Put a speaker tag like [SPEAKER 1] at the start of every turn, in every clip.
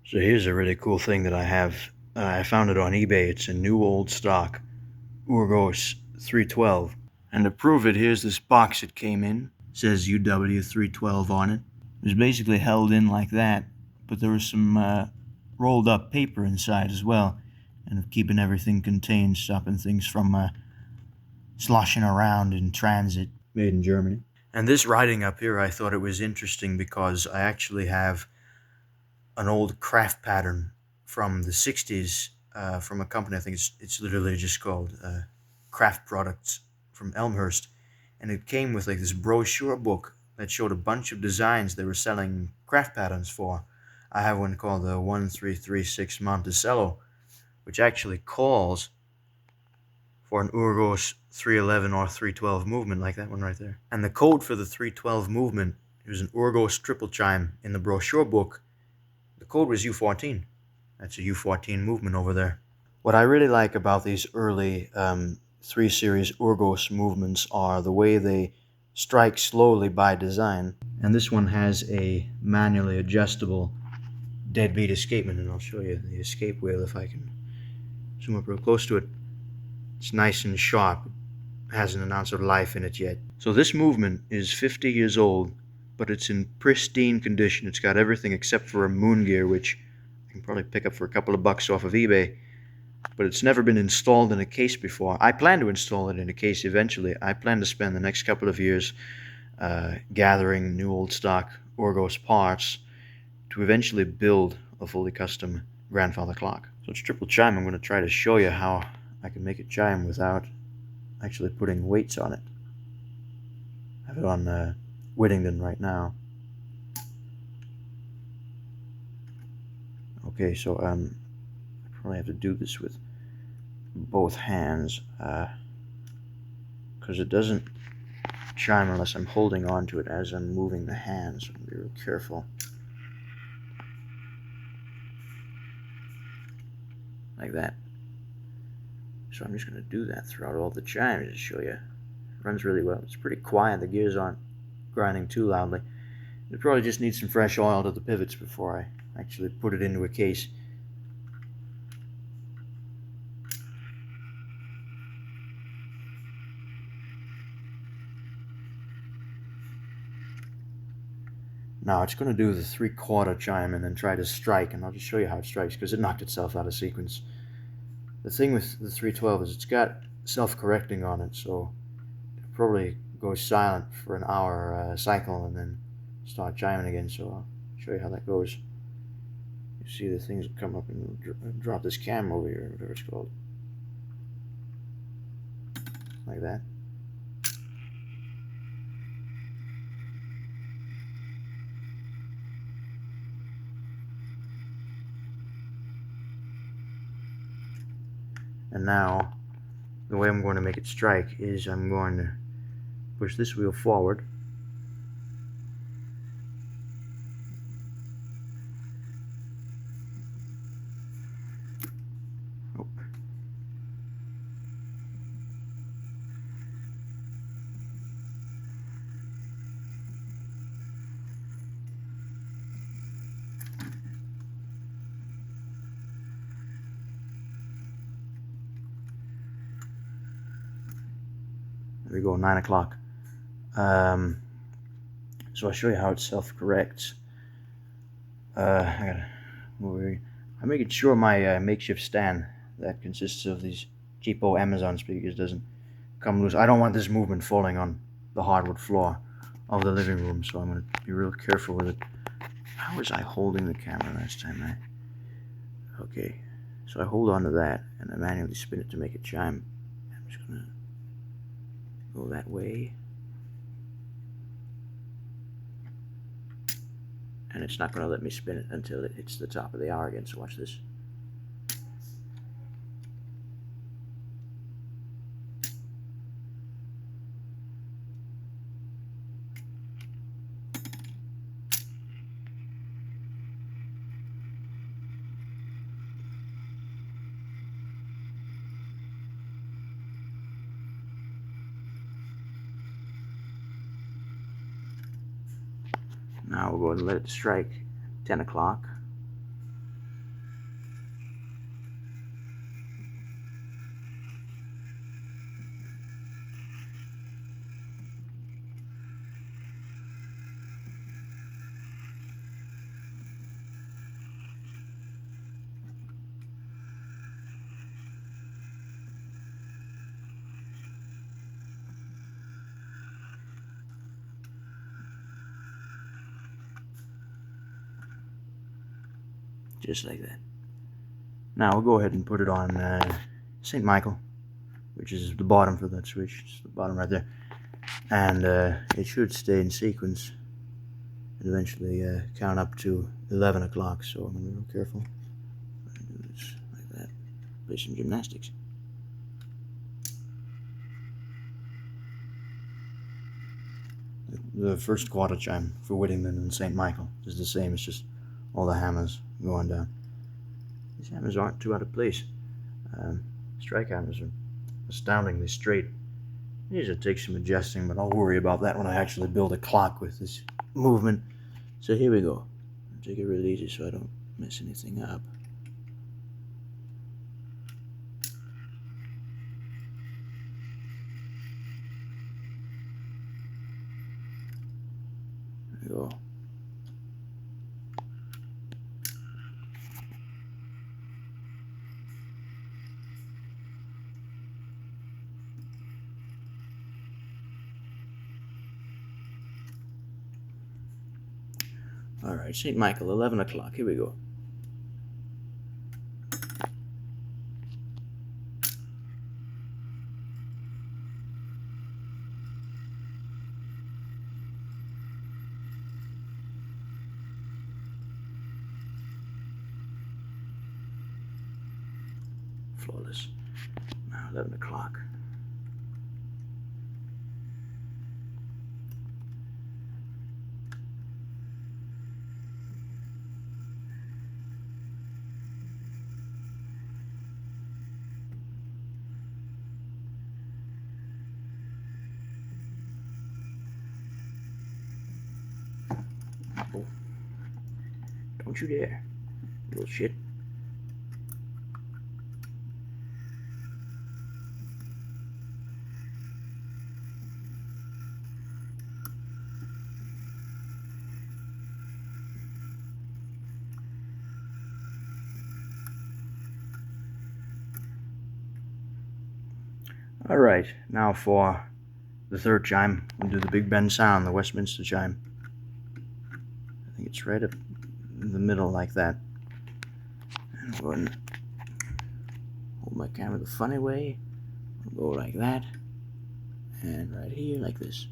[SPEAKER 1] So here's a really cool thing that I have. I found it on eBay. It's a new old stock Urgos 312. And to prove it, here's this box it came in. It says UW 312 on it. It was basically held in like that, but there was some rolled up paper inside as well, and keeping everything contained, stopping things from sloshing around in transit. Made in Germany. And this writing up here, I thought it was interesting because I actually have an old craft pattern from the 60s from a company. I think it's literally just called Craft Products from Elmhurst. And it came with like this brochure book that showed a bunch of designs they were selling craft patterns for. I have one called the 1336 Monticello, which actually calls for an Urgos 311 or 312 movement, like that one right there. And the code for the 312 movement, it was an Urgos triple chime in the brochure book. The code was U14. That's a U14 movement over there. What I really like about these early 3 Series Urgos movements are the way they strike slowly by design. And this one has a manually adjustable deadbeat escapement, and I'll show you the escape wheel if I can zoom up real close to it. It's nice and sharp. It hasn't an ounce of life in it yet. So this movement is 50 years old, but it's in pristine condition. It's got everything except for a moon gear, which you can probably pick up for a couple of bucks off of eBay. But it's never been installed in a case before. I plan to install it in a case eventually. I plan to spend the next couple of years gathering new old stock Urgos parts to eventually build a fully custom grandfather clock. So it's triple chime. I'm going to try to show you how I can make it chime without actually putting weights on it. I have it on Whittington right now. Okay, so I probably have to do this with both hands because it doesn't chime unless I'm holding on to it as I'm moving the hands. So be real careful. Like that. So I'm just going to do that throughout all the chimes to show you. It runs really well. It's pretty quiet. The gears aren't grinding too loudly. It probably just needs some fresh oil to the pivots before I actually put it into a case. Now it's going to do the 3/4 chime and then try to strike, and I'll just show you how it strikes because it knocked itself out of sequence. The thing with the 312 is it's got self-correcting on it, so it probably goes silent for an hour cycle and then start chiming again. So I'll show you how that goes. You see the things come up and drop this cam over here, whatever it's called, like that. And now the way I'm going to make it strike is I'm going to push this wheel forward. Oh. There we go, 9 o'clock. So I'll show you how it self-corrects. I gotta move over here. I'm making sure my makeshift stand that consists of these cheapo Amazon speakers doesn't come loose. I don't want this movement falling on the hardwood floor of the living room, so I'm going to be real careful with it. How was I holding the camera last time? Okay, so I hold on to that and I manually spin it to make it chime. I'm just going to go that way. And it's not going to let me spin it until it hits the top of the hour again, so watch this. Now we'll go ahead and let it strike 10 o'clock. just like that. Now we'll go ahead and put it on St. Michael, which is the bottom for that switch. It's the bottom right there. And it should stay in sequence and eventually count up to 11 o'clock. So I'm going to be real careful. Do this like that. Play some gymnastics. The first quarter chime for Whittington and St. Michael is the same. It's just all the hammers going down. These hammers aren't too out of place. Strike hammers are astoundingly straight. These will take some adjusting, but I'll worry about that when I actually build a clock with this movement. So here we go. I'll take it real easy so I don't mess anything up. There we go. Alright, St. Michael, 11 o'clock. Here we go. Flawless. Now 11 o'clock. Oh. Don't you dare, little shit. Alright, now for the third chime, we'll do the Big Ben sound, the Westminster chime. I think it's right up in the middle like that. And I'll go ahead and hold my camera the funny way. I'll go like that. And right here like this.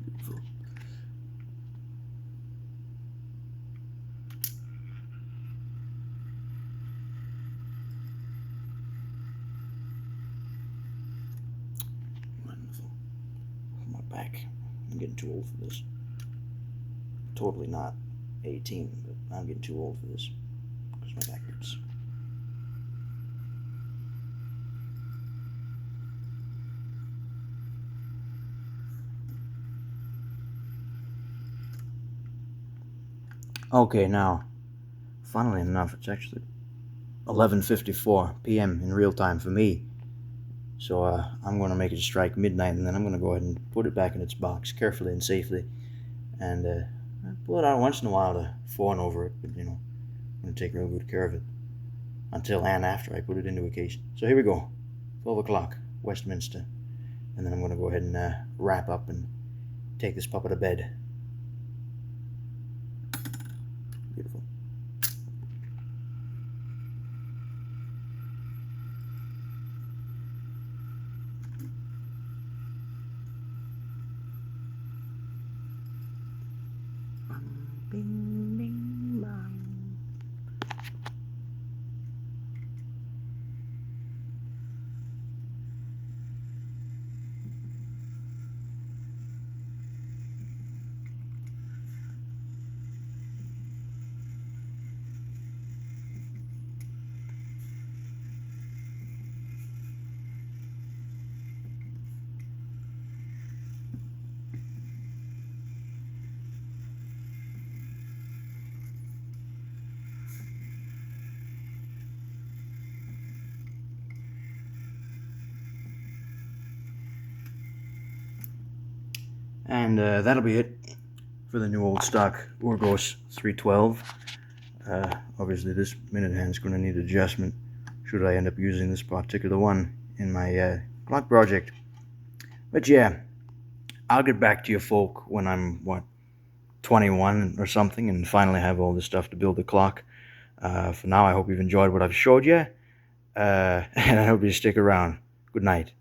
[SPEAKER 1] Beautiful. Wonderful. My back. I'm getting too old for this. Totally not 18, but I'm getting too old for this because my back hurts. Okay, now, funnily enough, it's actually 11:54 p.m. in real time for me. So I'm going to make it strike midnight, and then I'm going to go ahead and put it back in its box carefully and safely. And I pull it out once in a while to fawn over it, but you know, I'm going to take real good care of it until and after I put it into a case. So here we go, 12 o'clock, Westminster. And then I'm going to go ahead and wrap up and take this puppet to bed. Beautiful. Bing, bing, bong. And that'll be it for the new old stock Urgos 312. Obviously this minute hand's going to need adjustment should I end up using this particular one in my clock project. But yeah, I'll get back to you folk when I'm, 21 or something, and finally have all this stuff to build the clock. For now, I hope you've enjoyed what I've showed you, and I hope you stick around. Good night.